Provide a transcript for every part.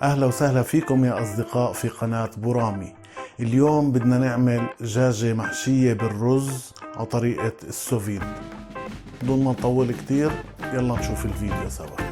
أهلا وسهلا فيكم يا أصدقاء في قناة برامي. اليوم بدنا نعمل دجاجة محشية بالرز على طريقة السوفيد. بدون ما نطول كتير يلا نشوف الفيديو سوا.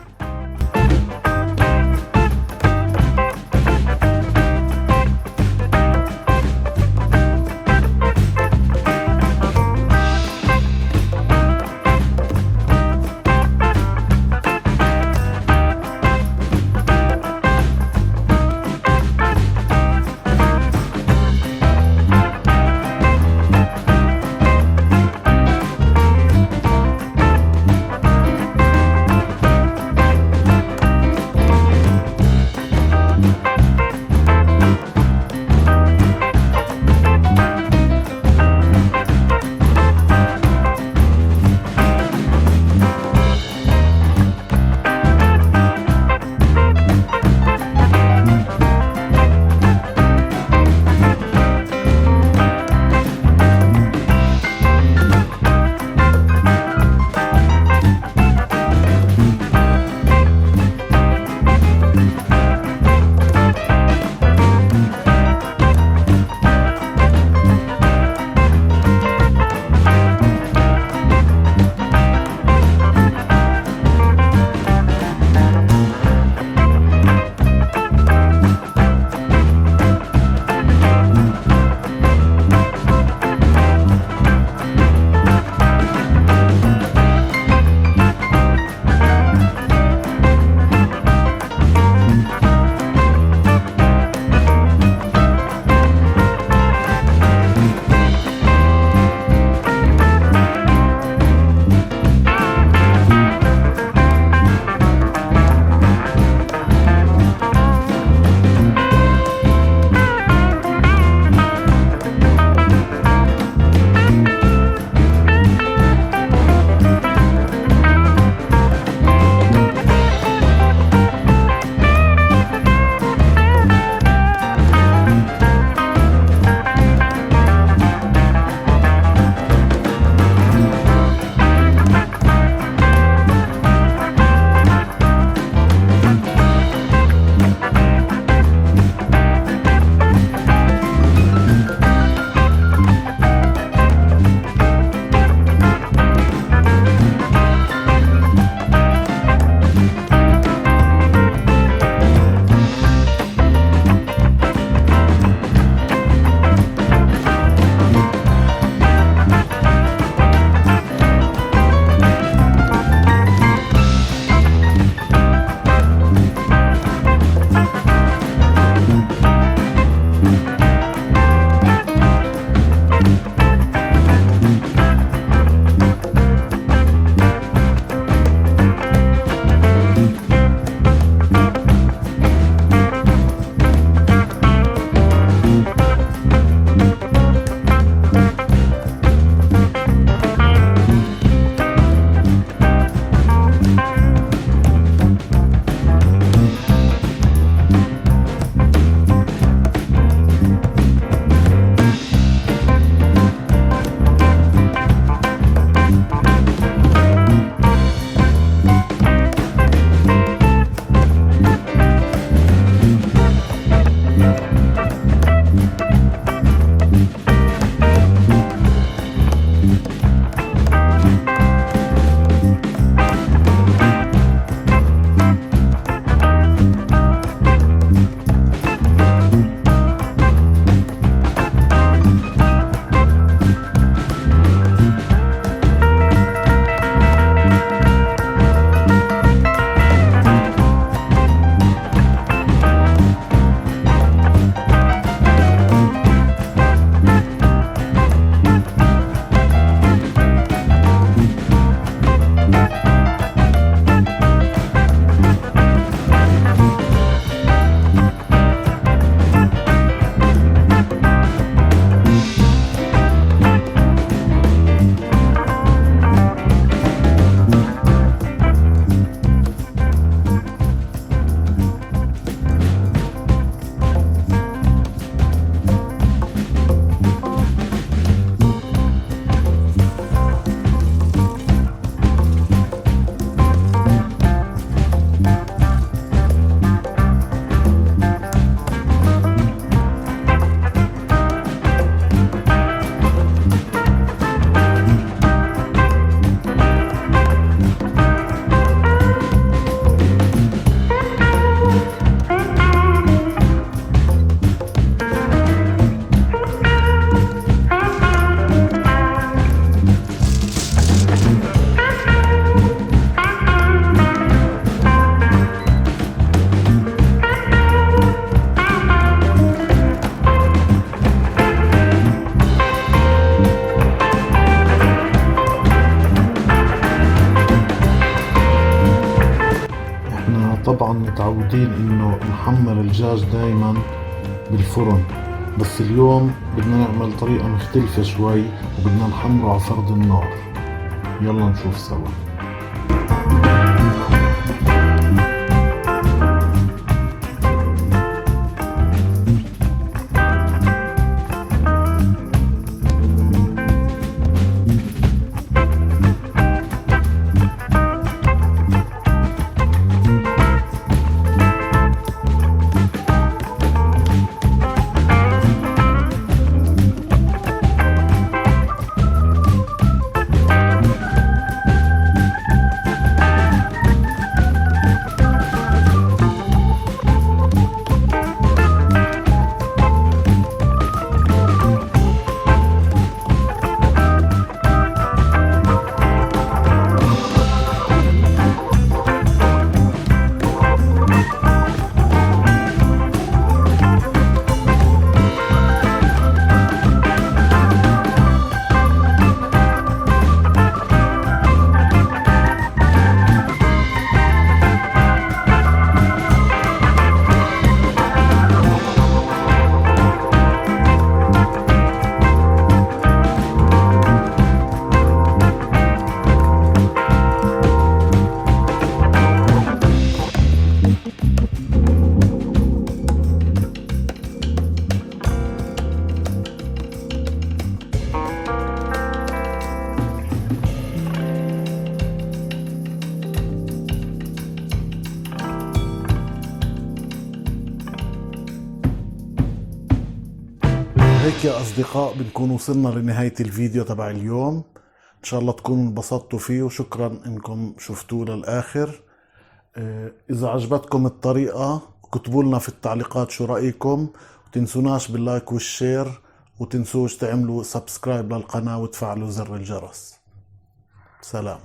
احنا طبعا متعودين انه نحمر الدجاج دايما بالفرن، بس اليوم بدنا نعمل طريقة مختلفة شوي وبدنا نحمره على فرد النار. يلا نشوف سوا. هيك يا أصدقاء بنكون وصلنا لنهاية الفيديو تبع اليوم. إن شاء الله تكونوا انبسطتوا فيه، وشكرا إنكم شفتوه للآخر. إذا عجبتكم الطريقة كتبوا لنا في التعليقات شو رأيكم، وتنسوناش باللايك والشير، وتنسوش تعملوا سبسكرايب للقناة وتفعلوا زر الجرس. سلام.